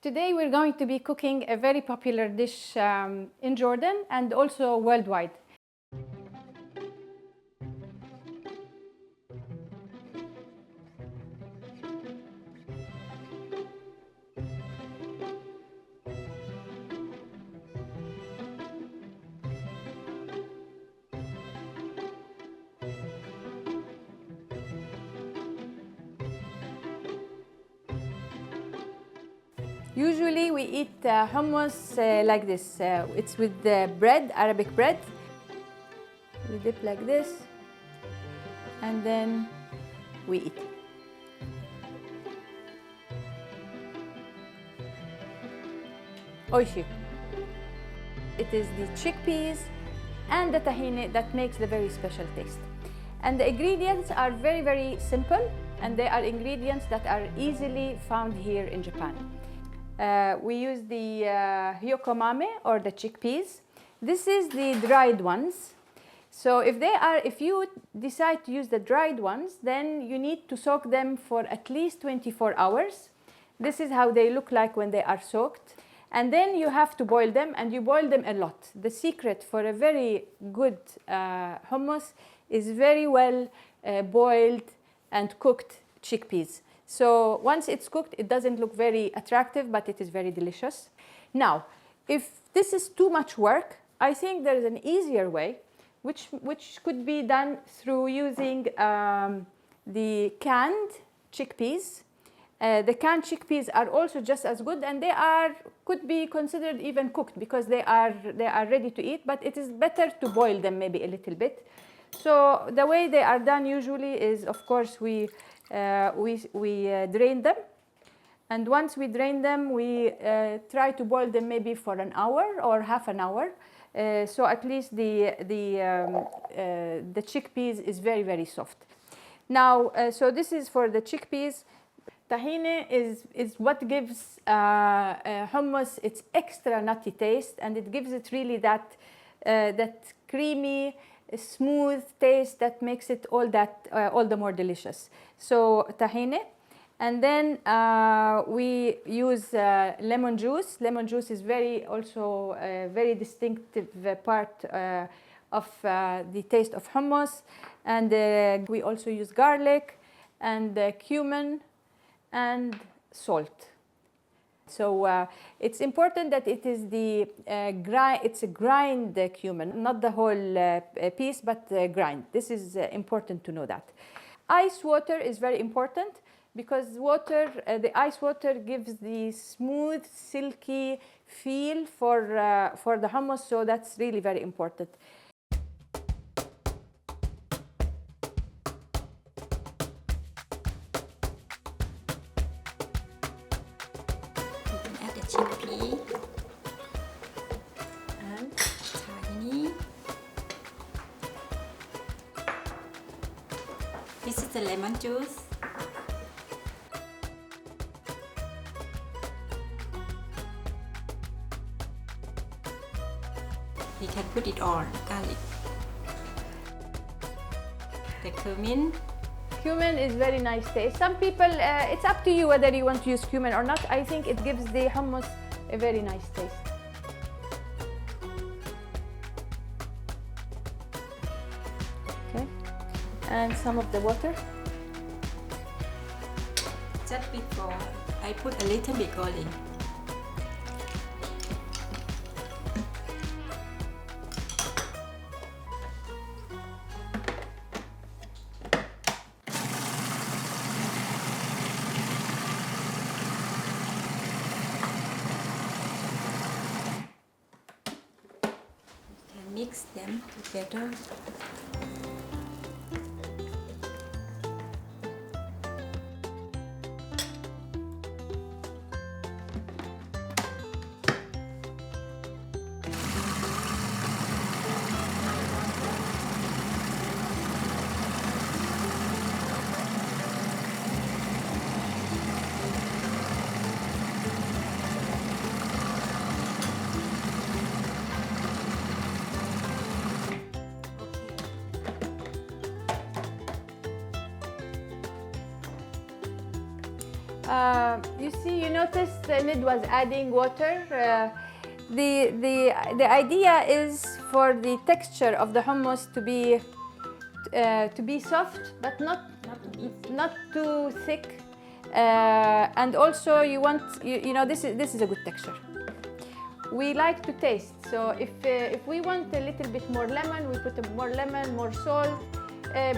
Today we're going to be cooking a very popular dish in Jordan and also worldwide. Usually we eat hummus like this. It's with bread, Arabic bread. We dip like this and then we eat. Oishi. It is the chickpeas and the tahini that makes the very special taste. And the ingredients are very, very simple, and they are ingredients that are easily found here in Japan. We use the hiyoko mame or the chickpeas. This is the dried ones. So if you decide to use the dried ones, then you need to soak them for at least 24 hours. This is how they look like when they are soaked. And then you have to boil them, and you boil them a lot. The secret for a very good hummus is very well boiled and cooked chickpeas. So once it's cooked, it doesn't look very attractive, but it is very delicious. Now, if this is too much work, I think there is an easier way, which could be done through using the canned chickpeas. The canned chickpeas are also just as good, and they could be considered even cooked because they are ready to eat, but it is better to boil them maybe a little bit. So the way they are done usually is, of course, we drain them, and once we drain them, we try to boil them maybe for an hour or half an hour, so at least the chickpeas is very, very soft. Now, so this is for the chickpeas. Tahini is what gives hummus its extra nutty taste, and it gives it really that creamy, smooth taste that makes it all the more delicious. So tahini, and then we use lemon juice. Lemon juice is also a very distinctive part of the taste of hummus, and we also use garlic and cumin and salt. So it's important that it is it's a grind cumin, not the whole piece, but grind. This is important to know that. Ice water is very important because the ice water gives the smooth, silky feel for the hummus, so that's really very important. Chickpea and tahini. This is the lemon juice. We can put it on garlic. The cumin. Cumin is very nice taste. Some people, it's up to you whether you want to use cumin or not. I think it gives the hummus a very nice taste. Okay, and some of the water. Just before I put a little bit garlic. Mix them together. You see, you noticed Nid was adding water. The idea is for the texture of the hummus to be soft, but not too thick. And also, you want this is a good texture. We like to taste, so if we want a little bit more lemon, we put more lemon, more salt,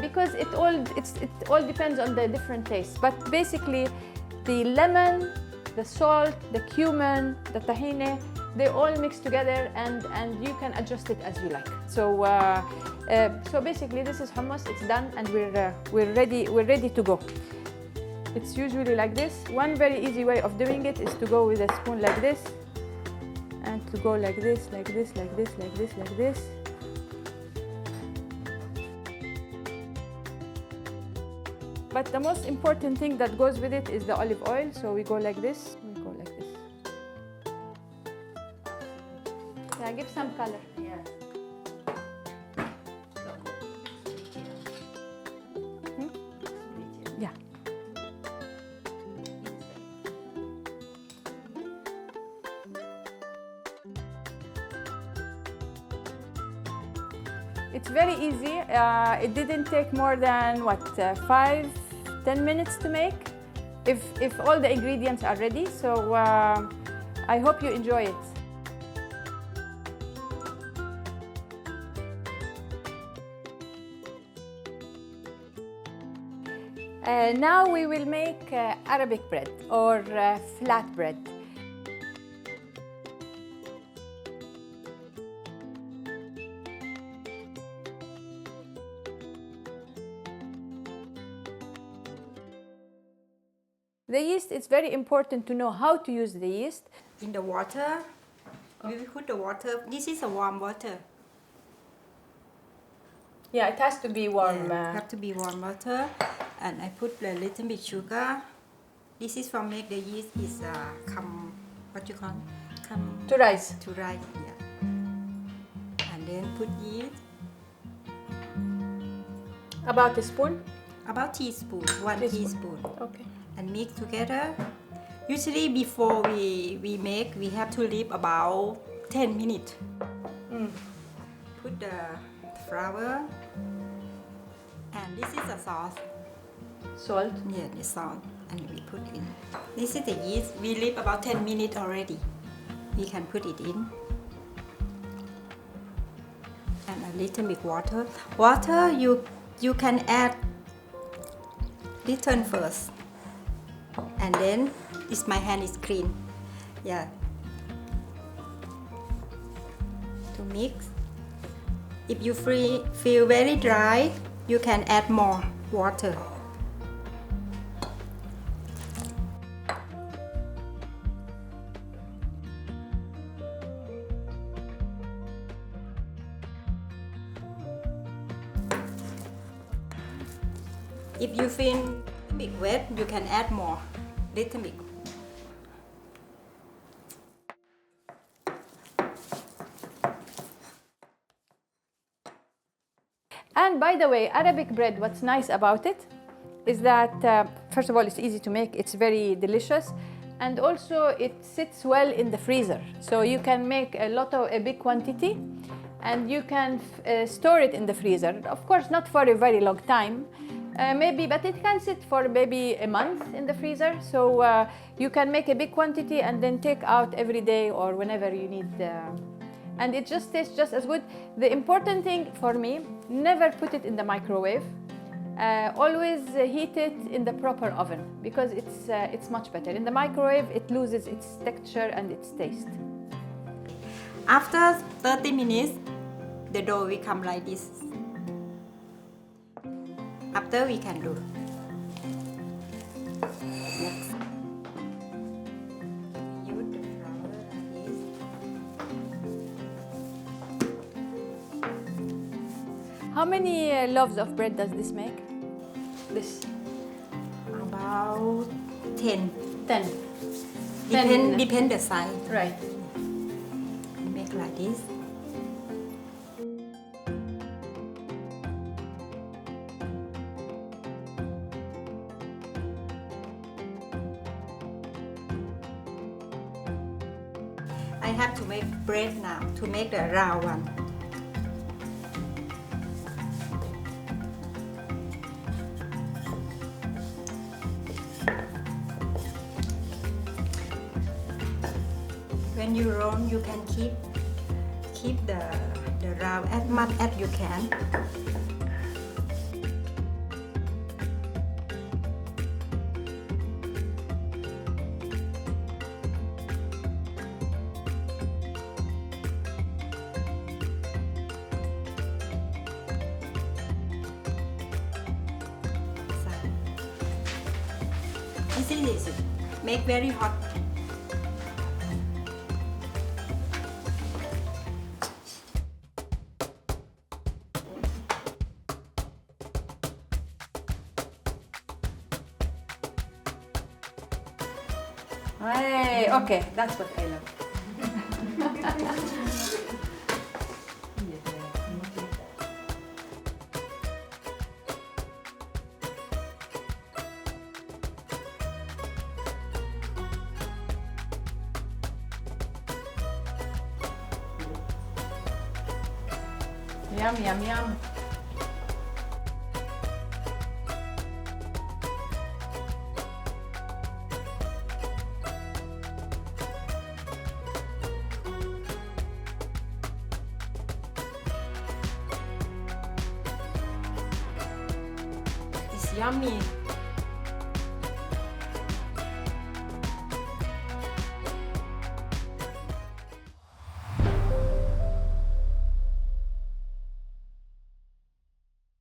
because it all depends on the different tastes. But basically, the lemon, the salt, the cumin, the tahini, they all mix together, and you can adjust it as you like. So so basically, this is hummus. It's done, and we're ready to go. It's usually like this. One very easy way of doing it is to go with a spoon like this, and to go like this, like this, like this, like this, like this. But the most important thing that goes with it is the olive oil. So we go like this, we go like this. Yeah, give some color. Yeah. Yeah. It's very easy. It didn't take more than 5-10 minutes to make, if all the ingredients are ready. So I hope you enjoy it. Now we will make Arabic bread or flat bread. The yeast, it's very important to know how to use the yeast. In the water, we will put the water. This is a warm water. Yeah, it has to be warm. Yeah, have to be warm water. And I put a little bit sugar. This is for make the yeast is come, what you call, come To rise. to rise. Yeah. And then put yeast. About a spoon? About teaspoon, one teaspoon. Okay. And mix together. Usually before we make, we have to leave about 10 minutes. Put the flour, and this is a sauce. Salt. Yeah, the salt, and we put in. This is the yeast. We leave about 10 minutes already. We can put it in. And a little bit water. Water, you can add little first. And then, my hand is clean. Yeah. To mix. If you feel very dry, you can add more water. If you feel a bit wet, you can add more, little bit. And by the way, Arabic bread, what's nice about it is that, first of all, it's easy to make, it's very delicious, and also it sits well in the freezer. So you can make a big quantity, and you can store it in the freezer. Of course, not for a very long time, maybe, but it can sit for maybe a month in the freezer. So you can make a big quantity and then take out every day or whenever you need. And it just tastes just as good. The important thing for me, never put it in the microwave. Always heat it in the proper oven, because it's much better. In the microwave, it loses its texture and its taste. After 30 minutes, the dough will come like this. After we can do. Next. Use the flour like this. How many loaves of bread does this make? This? About 10. 10. Depend the size. Right. Make like this. I have to make bread now to make the round one. When you roll, you can keep the round as much as you can. This is make very hot. Hey, okay, that's what I love. Yum, yum, yum. It's yummy.